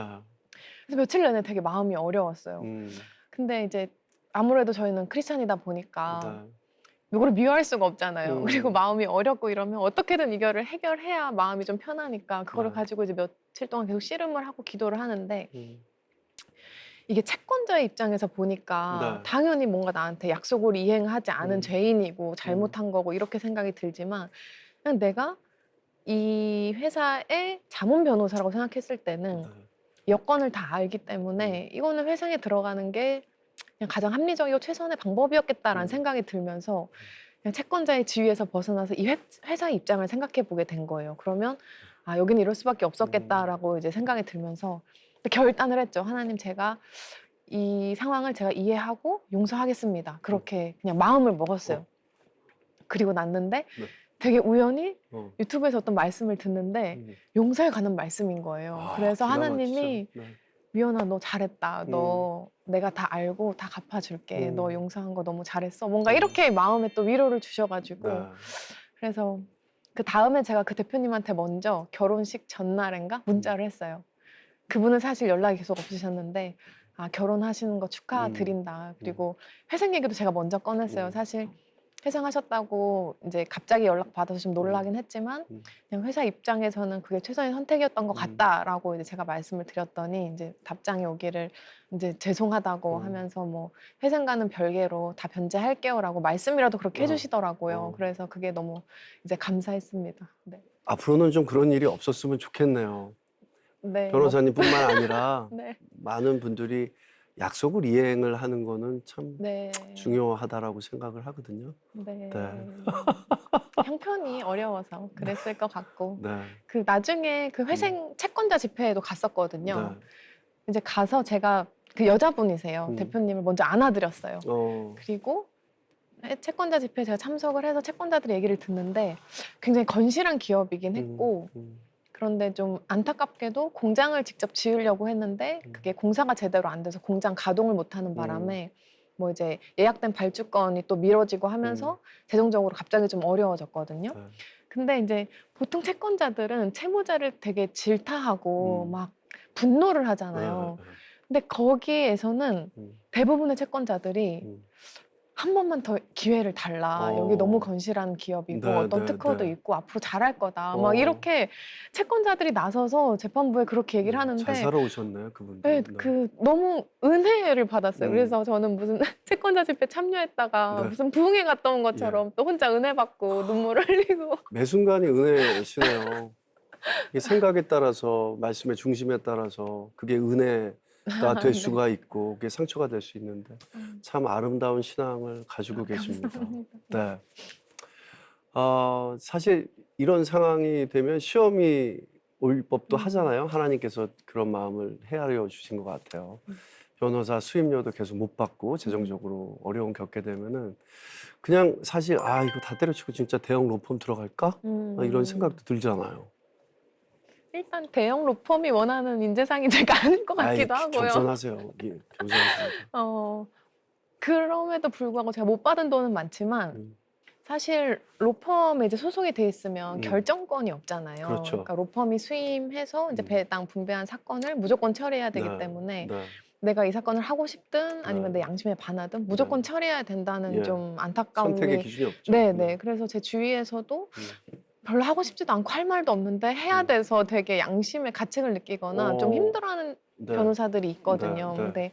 그래서 며칠 내내 되게 마음이 어려웠어요. 근데 이제 아무래도 저희는 크리스찬이다 보니까 네. 이거를 미워할 수가 없잖아요. 그리고 마음이 어렵고 이러면 어떻게든 이거를 해결해야 마음이 좀 편하니까 그거를 네. 가지고 이제 며칠 동안 계속 씨름을 하고 기도를 하는데 음. 이게 채권자의 입장에서 보니까 네. 당연히 뭔가 나한테 약속을 이행하지 않은 죄인이고 잘못한 음. 거고 이렇게 생각이 들지만 그냥 내가 이 회사의 자문 변호사라고 생각했을 때는 네. 여건을 다 알기 때문에 이거는 회사에 들어가는 게 그냥 가장 합리적이고 최선의 방법이었겠다라는 생각이 들면서 그냥 채권자의 지위에서 벗어나서 이 회사의 입장을 생각해 보게 된 거예요. 그러면 여기는 이럴 수밖에 없었겠다라고 이제 생각이 들면서 결단을 했죠. 하나님 제가 이 상황을 제가 이해하고 용서하겠습니다. 그렇게 그냥 마음을 먹었어요. 그리고 났는데 네. 되게 우연히 어. 유튜브에서 어떤 말씀을 듣는데 용서에 관한 말씀인 거예요. 그래서 기가 하나님이 막히죠. 네. 미연아 너 잘했다. 너 내가 다 알고 다 갚아줄게. 너 용서한 거 너무 잘했어. 뭔가 이렇게 마음에 또 위로를 주셔가지고 네. 그래서 그 다음에 제가 그 대표님한테 먼저 결혼식 전날인가 문자를 했어요. 그분은 사실 연락이 계속 없으셨는데 결혼하시는 거 축하드린다. 그리고 회생 얘기도 제가 먼저 꺼냈어요. 사실 회생하셨다고 이제 갑자기 연락 받아서 좀 놀라긴 했지만 그냥 회사 입장에서는 그게 최선의 선택이었던 것 같다라고 이제 제가 말씀을 드렸더니 이제 답장이 오기를 이제 죄송하다고 하면서 뭐 회생과는 별개로 다 변제할게요라고 말씀이라도 그렇게 해주시더라고요. 그래서 그게 너무 이제 감사했습니다. 네. 앞으로는 좀 그런 일이 없었으면 좋겠네요. 네. 변호사님뿐만 아니라 네. 많은 분들이 약속을 이행을 하는 거는 참 네. 중요하다라고 생각을 하거든요. 네. 네. 형편이 어려워서 그랬을 것 같고 네. 그 나중에 그 회생 채권자 집회에도 갔었거든요. 네. 이제 가서 제가 그 여자분이세요. 대표님을 먼저 안아드렸어요. 그리고 채권자 집회에 제가 참석을 해서 채권자들 얘기를 듣는데 굉장히 건실한 기업이긴 했고 그런데 좀 안타깝게도 공장을 직접 지으려고 했는데 그게 공사가 제대로 안 돼서 공장 가동을 못하는 바람에 뭐 이제 예약된 발주건이 또 미뤄지고 하면서 재정적으로 갑자기 좀 어려워졌거든요. 네. 근데 이제 보통 채권자들은 채무자를 되게 질타하고 막 분노를 하잖아요. 근데 거기에서는 대부분의 채권자들이 한 번만 더 기회를 달라. 여기 너무 건실한 기업이고 네, 어떤 네, 특허도 네. 있고 앞으로 잘할 거다. 막 이렇게 채권자들이 나서서 재판부에 그렇게 얘기를 잘 하는데 살아오셨네요, 그분들. 네, 네. 그 너무 은혜를 받았어요. 그래서 저는 무슨 채권자 집회 참여했다가 네. 무슨 부흥회 갔다 온 것처럼 또 혼자 은혜 받고 눈물을 흘리고 매 순간이 은혜시네요. 이게 생각에 따라서 말씀의 중심에 따라서 그게 은혜가 될 네. 수가 있고 그게 상처가 될 수 있는데 참 아름다운 신앙을 가지고 계십니다. 감사합니다. 네. 사실 이런 상황이 되면 시험이 올 법도 하잖아요. 하나님께서 그런 마음을 헤아려 주신 것 같아요. 변호사 수임료도 계속 못 받고 재정적으로 어려움 겪게 되면은 그냥 사실 이거 다 때려치고 진짜 대형 로펌 들어갈까? 이런 생각도 들잖아요. 일단 대형 로펌이 원하는 인재상이 제가 아닌 것 아이, 같기도 하고요. 겸손하세요. 예, 겸손하세요. 어, 그럼에도 불구하고 제가 못 받은 돈은 많지만 음, 사실 로펌에 이제 소속이 돼 있으면 음. 결정권이 없잖아요. 그렇죠. 그러니까 로펌이 수임해서 이제 배당 분배한 사건을 무조건 처리해야 되기 네, 때문에 네. 내가 이 사건을 하고 싶든 아니면 네. 내 양심에 반하든 무조건 네. 처리해야 된다는 예. 좀 선택의 안타까움이 기준이 없죠. 네네. 그래서 제 주위에서도 별로 하고 싶지도 않고 할 말도 없는데 해야 돼서 되게 양심의 가책을 느끼거나 좀 힘들어하는 네. 변호사들이 있거든요. 근데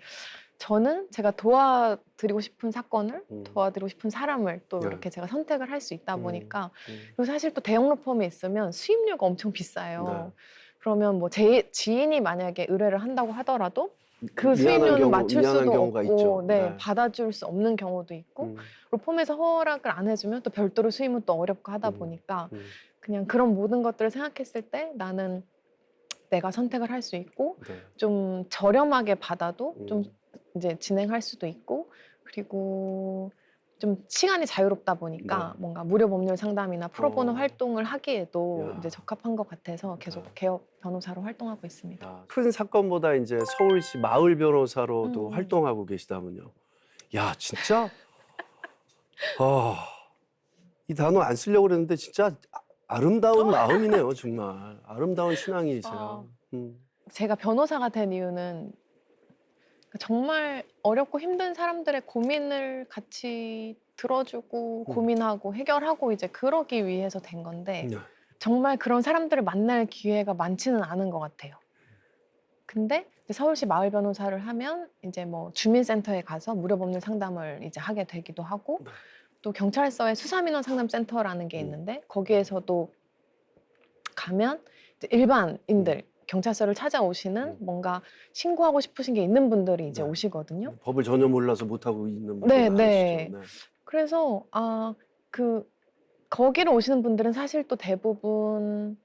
저는 제가 도와드리고 싶은 사건을 도와드리고 싶은 사람을 또 네. 이렇게 제가 선택을 할 수 있다 보니까 음. 그리고 사실 또 대형 로펌에 있으면 수임료가 엄청 비싸요. 네. 그러면 뭐 제 지인이 만약에 의뢰를 한다고 하더라도 그 미안한 수임료는 경우, 맞출 미안한 수도 경우가 없고 있죠. 네, 네. 받아줄 수 없는 경우도 있고 음, 로펌에서 허락을 안 해주면 또 별도로 수임은 또 어렵고 하다 보니까 그냥 그런 모든 것들을 생각했을 때 나는 내가 선택을 할 수 있고 네. 좀 저렴하게 받아도 좀 이제 진행할 수도 있고 그리고 좀 시간이 자유롭다 보니까 네. 뭔가 무료 법률 상담이나 프로보노 활동을 하기에도 야. 이제 적합한 것 같아서 계속 네. 개업 변호사로 활동하고 있습니다. 야, 큰 사건보다 이제 서울시 마을 변호사로도 음. 활동하고 계시다면요. 야, 진짜 아, 이 단어 안 쓰려고 그랬는데 진짜 아름다운 마음이네요, 정말. 아름다운 신앙이세요. 제가 변호사가 된 이유는 정말 어렵고 힘든 사람들의 고민을 같이 들어주고 고민하고 해결하고 이제 그러기 위해서 된 건데 네. 정말 그런 사람들을 만날 기회가 많지는 않은 것 같아요. 근데 이제 서울시 마을 변호사를 하면 이제 뭐 주민센터에 가서 무료 법률 상담을 이제 하게 되기도 하고 네. 또 경찰서에 수사민원 상담센터라는 게 있는데 거기에서도 가면 이제 일반인들 경찰서를 찾아오시는 뭔가 신고하고 싶으신 게 있는 분들이 이제 네. 오시거든요. 법을 전혀 몰라서 못하고 있는 분들 네, 많으시죠. 네. 네. 그래서 거기로 오시는 분들은 사실 또 대부분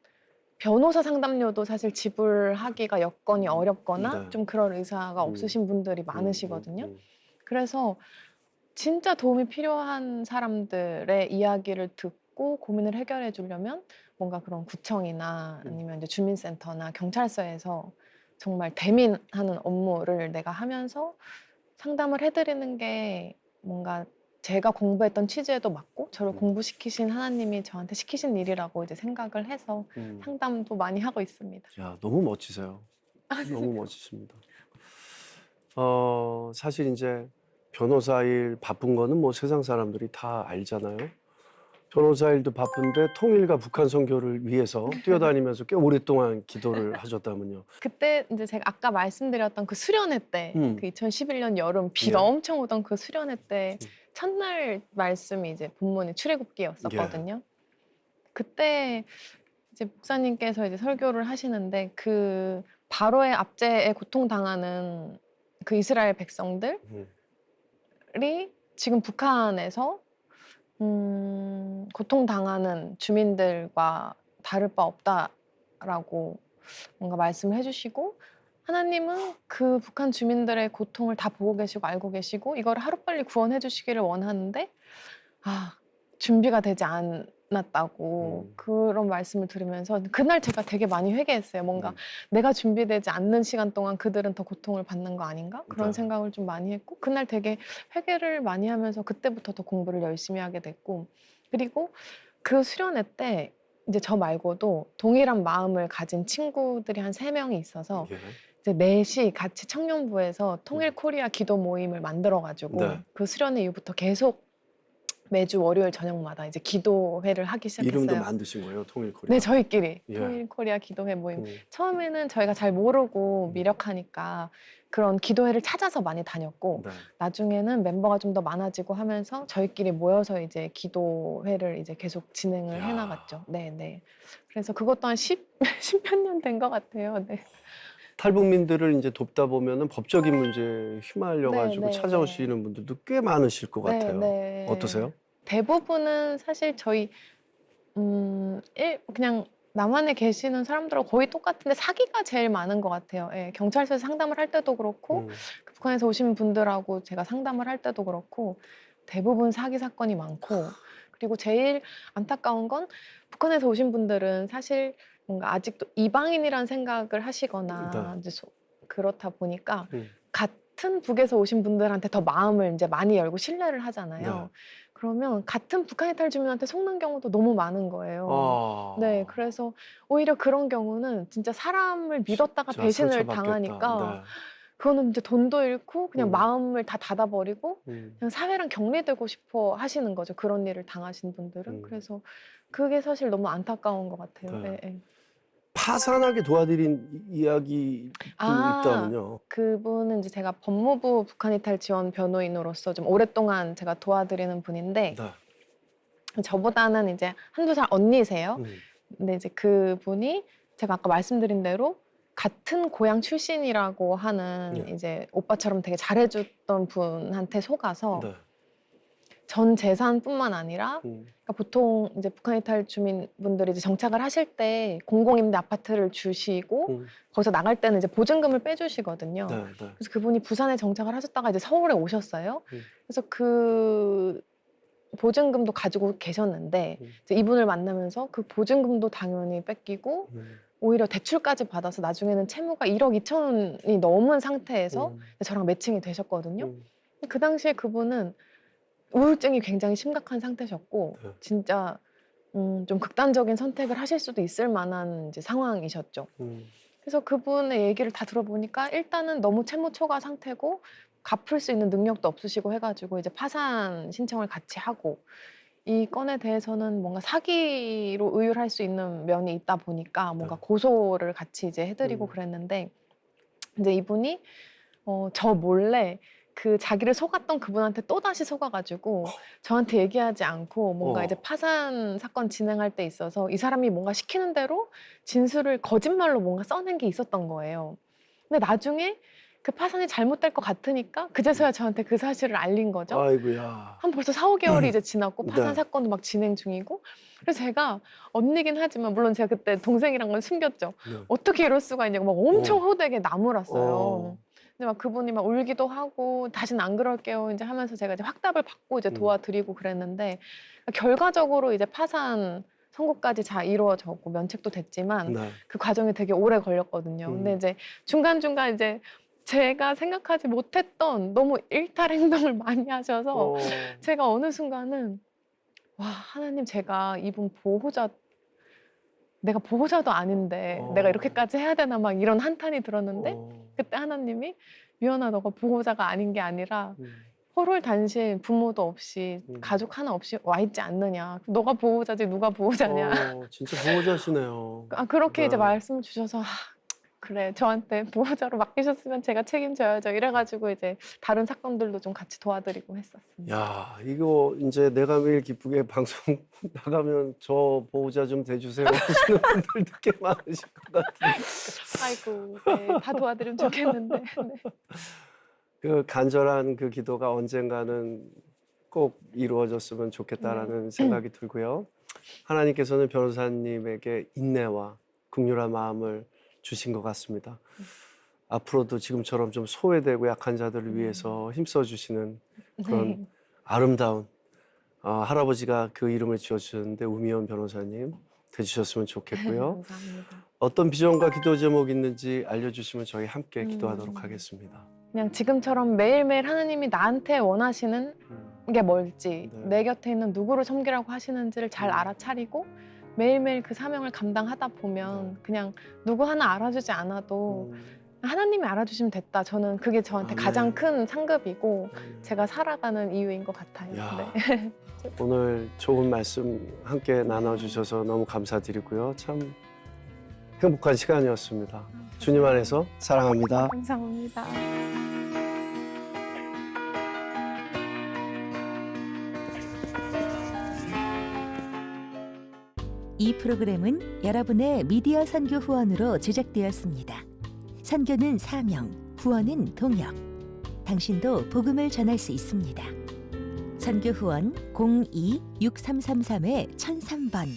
변호사 상담료도 사실 지불하기가 여건이 어렵거나 네. 좀 그런 의사가 없으신 분들이 많으시거든요. 그래서 진짜 도움이 필요한 사람들의 이야기를 듣고 고민을 해결해 주려면 뭔가 그런 구청이나 아니면 이제 주민센터나 경찰서에서 정말 대민하는 업무를 내가 하면서 상담을 해드리는 게 뭔가 제가 공부했던 취지에도 맞고 저를 공부시키신 하나님이 저한테 시키신 일이라고 이제 생각을 해서 상담도 많이 하고 있습니다. 야, 너무 멋지세요. 너무 멋지십니다. 사실 이제 변호사 일 바쁜 거는 뭐 세상 사람들이 다 알잖아요. 변호사 일도 바쁜데 통일과 북한 선교를 위해서 뛰어다니면서 꽤 오랫동안 기도를 하셨다면요. 그때 이제 제가 아까 말씀드렸던 그 수련회 때, 그 2011년 여름 비가 예. 엄청 오던 그 수련회 때 첫날 말씀이 이제 본문이 출애굽기였었거든요. 그때 이제 목사님께서 이제 설교를 하시는데 그 바로의 압제에 고통당하는 그 이스라엘 백성들이 지금 북한에서 고통당하는 주민들과 다를 바 없다라고 뭔가 말씀을 해주시고 하나님은 그 북한 주민들의 고통을 다 보고 계시고 알고 계시고 이걸 하루빨리 구원해 주시기를 원하는데 준비가 되지 않았다고 그런 말씀을 들으면서 그날 제가 되게 많이 회개했어요. 뭔가 내가 준비되지 않는 시간 동안 그들은 더 고통을 받는 거 아닌가? 그런 생각을 좀 많이 했고 그날 되게 회개를 많이 하면서 그때부터 더 공부를 열심히 하게 됐고 그리고 그 수련회 때 이제 저 말고도 동일한 마음을 가진 친구들이 한 3명이 있어서 이제 넷이 같이 청년부에서 통일 코리아 기도 모임을 만들어가지고 그 수련회 이후부터 계속 매주 월요일 저녁마다 이제 기도회를 하기 시작했어요. 이름도 만드신 거예요, 통일 코리아? 네, 저희끼리 예. 통일 코리아 기도회 모임. 처음에는 저희가 잘 모르고 미력하니까 그런 기도회를 찾아서 많이 다녔고 나중에는 멤버가 좀 더 많아지고 하면서 저희끼리 모여서 이제 기도회를 이제 계속 진행을 해나갔죠. 네, 네. 그래서 그것도 한 10몇 년 된 것 같아요. 네. 탈북민들을 이제 돕다 보면은 법적인 문제에 휘말려가지고 네, 찾아오시는 분들도 꽤 많으실 것 같아요. 네. 어떠세요? 대부분은 사실 저희 그냥 남한에 계시는 사람들하고 거의 똑같은데 사기가 제일 많은 것 같아요. 예, 경찰서에서 상담을 할 때도 그렇고 북한에서 오신 분들하고 제가 상담을 할 때도 그렇고 대부분 사기 사건이 많고 그리고 제일 안타까운 건 북한에서 오신 분들은 사실 뭔가 아직도 이방인이란 생각을 하시거나 네. 이제 그렇다 보니까 음. 같은 북에서 오신 분들한테 더 마음을 이제 많이 열고 신뢰를 하잖아요. 네. 그러면 같은 북한 이탈 주민한테 속는 경우도 너무 많은 거예요. 네, 그래서 오히려 그런 경우는 진짜 사람을 믿었다가 진짜 배신을 상처받겠다. 당하니까 네. 그거는 이제 돈도 잃고 그냥 음. 마음을 다 닫아버리고 음. 그냥 사회랑 격리되고 싶어 하시는 거죠. 그런 일을 당하신 분들은. 음. 그래서 그게 사실 너무 안타까운 것 같아요. 네. 예, 예. 파산하게 도와드린 이야기도 있다면요. 그분은 이제 제가 법무부 북한 이탈 지원 변호인으로서 좀 오랫동안 제가 도와드리는 분인데 네. 저보다는 이제 한두 살 언니세요. 음. 근데 이제 그분이 제가 아까 말씀드린 대로 같은 고향 출신이라고 하는 네. 이제 오빠처럼 되게 잘해줬던 분한테 속아서 네. 전 재산뿐만 아니라 음. 그러니까 보통 이제 북한 이탈 주민분들이 이제 정착을 하실 때 공공임대 아파트를 주시고 음. 거기서 나갈 때는 이제 보증금을 빼주시거든요. 네. 네. 그래서 그분이 부산에 정착을 하셨다가 이제 서울에 오셨어요. 음. 그래서 그 보증금도 가지고 계셨는데 이제 이분을 만나면서 그 보증금도 당연히 뺏기고 오히려 대출까지 받아서 나중에는 채무가 1억 2천이 넘은 상태에서 저랑 매칭이 되셨거든요. 그 당시에 그분은 우울증이 굉장히 심각한 상태셨고 네. 진짜 좀 극단적인 선택을 하실 수도 있을 만한 이제 상황이셨죠. 그래서 그분의 얘기를 다 들어보니까 일단은 너무 채무 초과 상태고 갚을 수 있는 능력도 없으시고 해가지고 이제 파산 신청을 같이 하고 이 건에 대해서는 뭔가 사기로 의율할 수 있는 면이 있다 보니까 뭔가 네. 고소를 같이 이제 해드리고 그랬는데 이제 이분이 저 몰래 그 자기를 속았던 그분한테 또 다시 속아가지고 저한테 얘기하지 않고 뭔가 이제 파산 사건 진행할 때 있어서 이 사람이 뭔가 시키는 대로 진술을 거짓말로 뭔가 써낸 게 있었던 거예요. 근데 나중에 그 파산이 잘못될 것 같으니까 그제서야 저한테 그 사실을 알린 거죠. 아이고야. 한 벌써 4~5개월이 이제 지났고 파산 네. 사건도 막 진행 중이고 그래서 제가 언니긴 하지만 물론 제가 그때 동생이란 건 숨겼죠. 네. 어떻게 이럴 수가 있냐고 막 엄청 호되게 나무랐어요. 어. 근데 막 그분이 막 울기도 하고 다시는 안 그럴게요 이제 하면서 제가 이제 확답을 받고 이제 도와드리고 그랬는데 결과적으로 이제 파산 선고까지 잘 이루어졌고 면책도 됐지만 네. 그 과정이 되게 오래 걸렸거든요. 근데 이제 중간중간 이제 제가 생각하지 못했던 너무 일탈 행동을 많이 하셔서 제가 어느 순간은 와 하나님 제가 이분 보호자 내가 보호자도 아닌데 내가 이렇게까지 해야 되나 막 이런 한탄이 들었는데 그때 하나님이 유연아 너가 보호자가 아닌 게 아니라 호롤단신 부모도 없이 가족 하나 없이 와 있지 않느냐 너가 보호자지 누가 보호자냐 진짜 보호자시네요. 그렇게 이제 네. 말씀을 주셔서 그래 저한테 보호자로 맡기셨으면 제가 책임져야죠 이래가지고 이제 다른 사건들도 좀 같이 도와드리고 했었습니다. 야, 이거 이제 내가 매일 기쁘게 방송 나가면 저 보호자 좀 돼주세요 하시는 분들도 꽤 많으실 것 같은데. 아이고 네, 다 도와드리면 좋겠는데 네. 그 간절한 그 기도가 언젠가는 꼭 이루어졌으면 좋겠다라는 생각이 들고요. 하나님께서는 변호사님에게 인내와 긍휼한 마음을 주신 것 같습니다. 앞으로도 지금처럼 좀 소외되고 약한 자들을 위해서 힘써 주시는 그런 네. 아름다운 할아버지가 그 이름을 지어주셨는데 우미연 변호사님 되주셨으면 좋겠고요. 감사합니다. 어떤 비전과 기도 제목이 있는지 알려주시면 저희 함께 기도하도록 하겠습니다. 그냥 지금처럼 매일매일 하나님이 나한테 원하시는 게 뭘지 네. 내 곁에 있는 누구를 섬기라고 하시는지를 잘 알아차리고 매일매일 그 사명을 감당하다 보면 그냥 누구 하나 알아주지 않아도 하나님이 알아주시면 됐다. 저는 그게 저한테 아멘. 가장 큰 상급이고 제가 살아가는 이유인 것 같아요. 야. 네. 오늘 좋은 말씀 함께 나눠주셔서 너무 감사드리고요. 참 행복한 시간이었습니다. 주님 안에서 사랑합니다. 감사합니다. 이 프로그램은 여러분의 미디어 선교 후원으로 제작되었습니다. 선교는 사명, 후원은 동역. 당신도 복음을 전할 수 있습니다. 선교 후원 02-6333-1003번